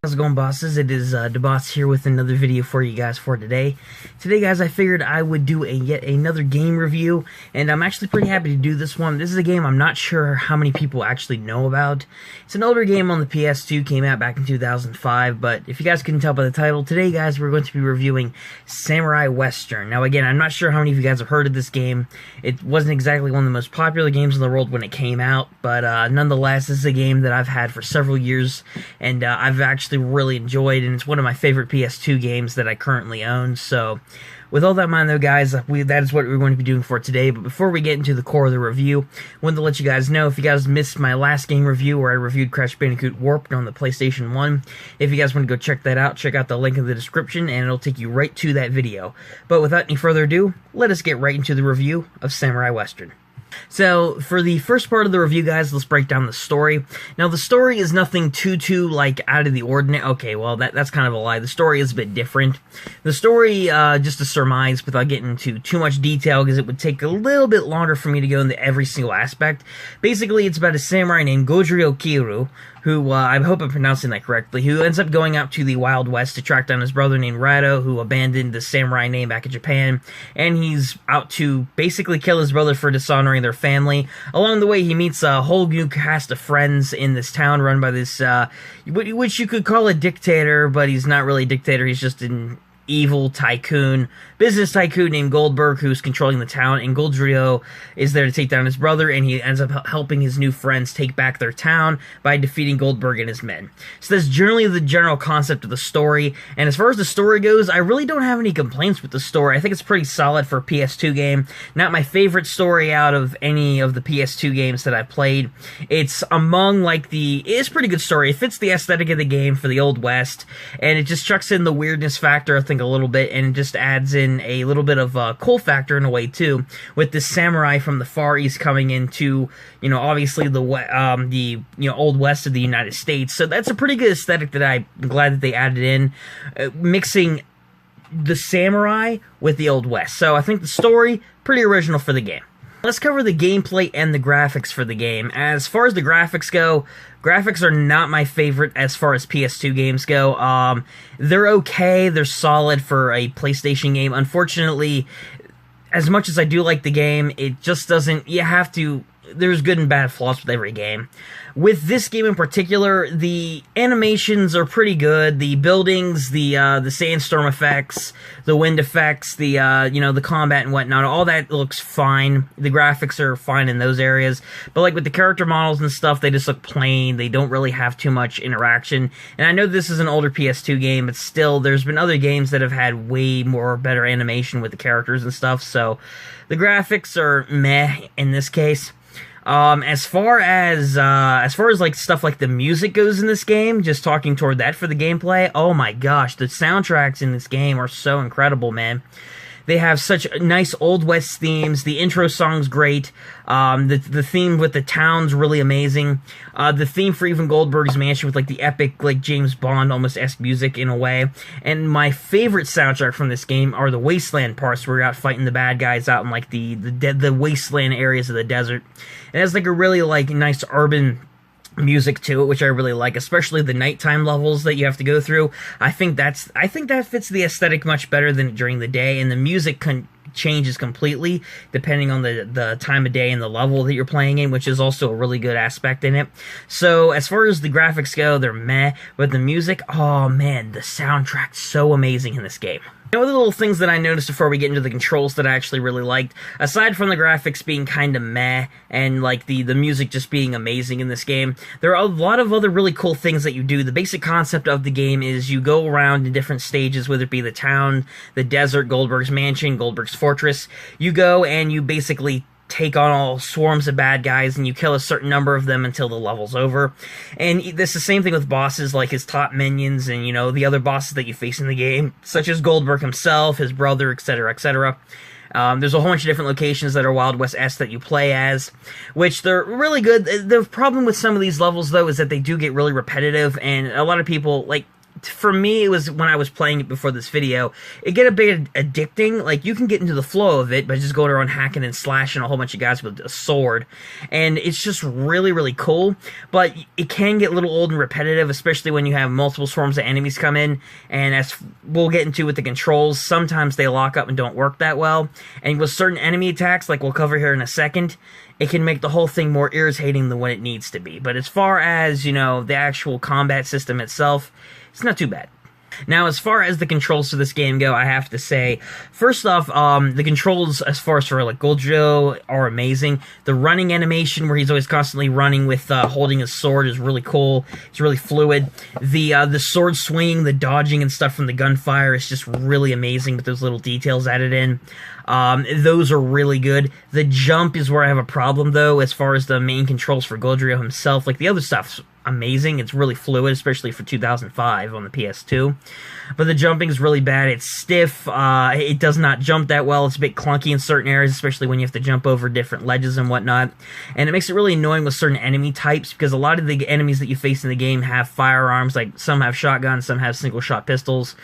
How's it going, bosses? It is DeBoss here with another video for you guys for today. Today, guys, I figured I would do yet another game review, and I'm actually pretty happy to do this one. This is a game I'm not sure how many people actually know about. It's an older game on the PS2, came out back in 2005, but if you guys couldn't tell by the title, today, guys, we're going to be reviewing Samurai Western. Now, again, I'm not sure how many of you guys have heard of this game. It wasn't exactly one of the most popular games in the world when it came out, but nonetheless, this is a game that I've had for several years, and I've actually really enjoyed, and it's one of my favorite PS2 games that I currently own. So with all that in mind, though, guys, that is what we're going to be doing for today. But before we get into the core of the review, I wanted to let you guys know, if you guys missed my last game review where I reviewed Crash Bandicoot Warped on the PlayStation 1, if you guys want to go check that out, check out the link in the description, and it'll take you right to that video. But without any further ado, let us get right into the review of Samurai Western. So, for the first part of the review, guys, let's break down the story. Now, the story is nothing too, like, out of the ordinary. Okay, well, that's kind of a lie. The story is a bit different. The story, just to surmise, without getting into too much detail, because it would take a little bit longer for me to go into every single aspect. Basically, it's about a samurai named Gojiro Kiru, who, I hope I'm pronouncing that correctly, who ends up going out to the Wild West to track down his brother named Rado, who abandoned the samurai name back in Japan, and he's out to basically kill his brother for dishonoring their family. Along the way, he meets a whole new cast of friends in this town run by this, which you could call a dictator, but he's not really a dictator, he's just an evil business tycoon named Goldberg, who's controlling the town, and Goldrio is there to take down his brother, and he ends up helping his new friends take back their town by defeating Goldberg and his men. So that's generally the general concept of the story, and as far as the story goes, I really don't have any complaints with the story. I think it's pretty solid for a PS2 game. Not my favorite story out of any of the PS2 games that I played. It's among, like, it's a pretty good story. It fits the aesthetic of the game for the Old West, and it just chucks in the weirdness factor, I think, a little bit, and it just adds in a little bit of a cool factor in a way too, with this samurai from the Far East coming into, obviously the Old West of the United States. So that's a pretty good aesthetic that I'm glad that they added in, mixing the samurai with the Old West. So I think the story, pretty original for the game. Let's cover the gameplay and the graphics for the game. As far as the graphics go, graphics are not my favorite as far as PS2 games go. They're okay, they're solid for a PlayStation game. Unfortunately, as much as I do like the game, it just doesn't, there's good and bad flaws with every game. With this game in particular, the animations are pretty good. The buildings, the sandstorm effects, the wind effects, the combat and whatnot, all that looks fine. The graphics are fine in those areas. But like with the character models and stuff, they just look plain. They don't really have too much interaction. And I know this is an older PS2 game, but still, there's been other games that have had way more better animation with the characters and stuff. So the graphics are meh in this case. As far as like stuff like the music goes in this game, just talking toward that for the gameplay, oh my gosh, the soundtracks in this game are so incredible, man. They have such nice Old West themes. The intro song's great. The theme with the town's really amazing. The theme for even Goldberg's mansion with like the epic, like James Bond almost-esque music in a way. And my favorite soundtrack from this game are the wasteland parts where you're out fighting the bad guys out in like the wasteland areas of the desert. It has like a really like nice urban music to it, which I really like, especially the nighttime levels that you have to go through. I think that fits the aesthetic much better than during the day, and the music changes completely depending on the time of day and the level that you're playing in, which is also a really good aspect in it. So as far as the graphics go, they're meh, but the music, oh man, the soundtrack's so amazing in this game. One of the little things that I noticed before we get into the controls that I actually really liked, aside from the graphics being kind of meh, and like the music just being amazing in this game, there are a lot of other really cool things that you do. The basic concept of the game is you go around in different stages, whether it be the town, the desert, Goldberg's mansion, Goldberg's fortress. You go and you basically take on all swarms of bad guys, and you kill a certain number of them until the level's over. And this is the same thing with bosses, like his top minions, and, the other bosses that you face in the game, such as Goldberg himself, his brother, etc., etc. There's a whole bunch of different locations that are Wild West-esque that you play as, which they're really good. The problem with some of these levels, though, is that they do get really repetitive, and a lot of people, like, for me, it was when I was playing it before this video, it get a bit addicting. Like, you can get into the flow of it by just going around hacking and slashing a whole bunch of guys with a sword, and it's just really, really cool. But it can get a little old and repetitive, especially when you have multiple swarms of enemies come in, and as we'll get into with the controls, sometimes they lock up and don't work that well. And with certain enemy attacks, like we'll cover here in a second, it can make the whole thing more irritating than what it needs to be. But as far as, you know, the actual combat system itself, it's not too bad. Now, as far as the controls for this game go, I have to say, first off, the controls as far as for like Goldro are amazing. The running animation, where he's always constantly running with holding his sword, is really cool. It's really fluid. The sword swinging, the dodging and stuff from the gunfire is just really amazing with those little details added in. Those are really good. The jump is where I have a problem, though, as far as the main controls for Goldro himself. Like, the other stuff's amazing. It's really fluid, especially for 2005 on the PS2. But the jumping is really bad. It's stiff. It does not jump that well. It's a bit clunky in certain areas, especially when you have to jump over different ledges and whatnot. And it makes it really annoying with certain enemy types, because a lot of the enemies that you face in the game have firearms. Like, some have shotguns, some have single-shot pistols,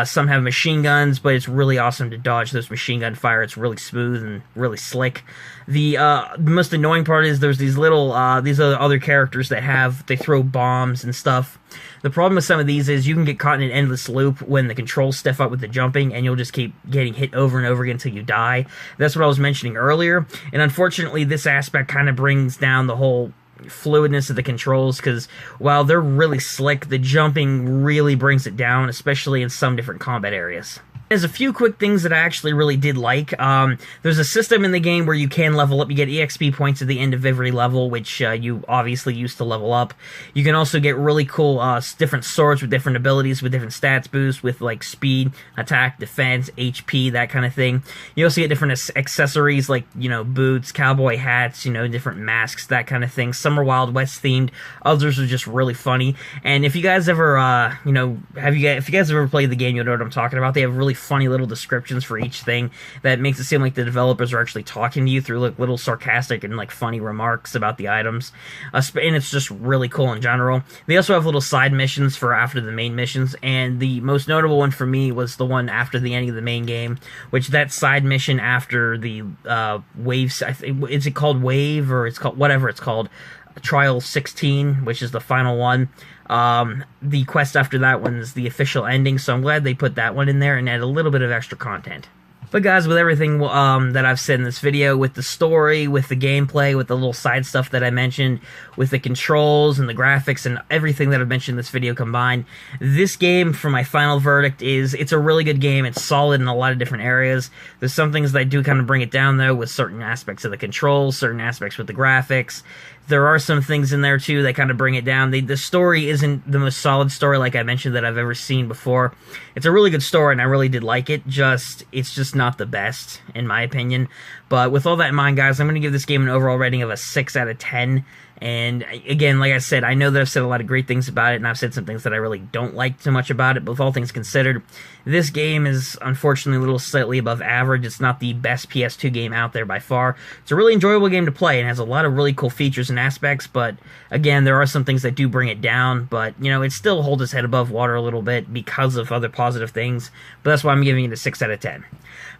some have machine guns, but it's really awesome to dodge those machine gun fire. It's really smooth and really slick. The most annoying part is there's these little, these other characters that they throw bombs and stuff. The problem with some of these is you can get caught in an endless loop when the controls step up with the jumping, and you'll just keep getting hit over and over again until you die. That's what I was mentioning earlier, and unfortunately this aspect kind of brings down the whole fluidness of the controls, because while they're really slick, the jumping really brings it down, especially in some different combat areas. There's a few quick things that I actually really did like. There's a system in the game where you can level up. You get EXP points at the end of every level, which you obviously use to level up. You can also get really cool different swords with different abilities, with different stats boosts, with like speed, attack, defense, HP, that kind of thing. You also get different accessories like, you know, boots, cowboy hats, you know, different masks, that kind of thing. Some are Wild West themed, others are just really funny. And if you guys ever, you know, if you guys ever played the game, you'll know what I'm talking about. They have really funny little descriptions for each thing that makes it seem like the developers are actually talking to you through like little sarcastic and like funny remarks about the items, and it's just really cool in general. They also have little side missions for after the main missions, and the most notable one for me was the one after the ending of the main game, which that side mission after the waves, is it called Wave, or it's called whatever it's called, Trial 16, which is the final one. The quest after that one is the official ending, so I'm glad they put that one in there and add a little bit of extra content. But guys, with everything that I've said in this video, with the story, with the gameplay, with the little side stuff that I mentioned, with the controls and the graphics and everything that I've mentioned in this video combined, this game, for my final verdict, is it's a really good game. It's solid in a lot of different areas. There's some things that do kind of bring it down, though, with certain aspects of the controls, certain aspects with the graphics. There are some things in there, too, that kind of bring it down. The story isn't the most solid story, like I mentioned, that I've ever seen before. It's a really good story, and I really did like it. It's just not the best, in my opinion. But with all that in mind, guys, I'm going to give this game an overall rating of a 6 out of 10. And again, like I said, I know that I've said a lot of great things about it, and I've said some things that I really don't like too much about it, but with all things considered, this game is unfortunately a little slightly above average. It's not the best PS2 game out there by far. It's a really enjoyable game to play, and has a lot of really cool features and aspects, but again, there are some things that do bring it down, but, you know, it still holds its head above water a little bit because of other positive things, but that's why I'm giving it a 6 out of 10.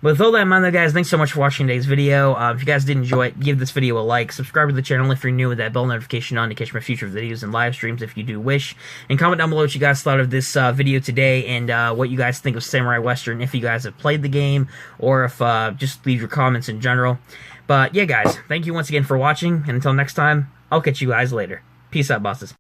But with all that in mind, though, guys, thanks so much for watching today's video. If you guys did enjoy it, give this video a like, subscribe to the channel if you're new with that bell notification on to catch my future videos and live streams if you do wish, and comment down below what you guys thought of this video today, and what you guys think of Samurai Western, if you guys have played the game, or if just leave your comments in general. But yeah, guys, thank you once again for watching, and until next time, I'll catch you guys later. Peace out, bosses.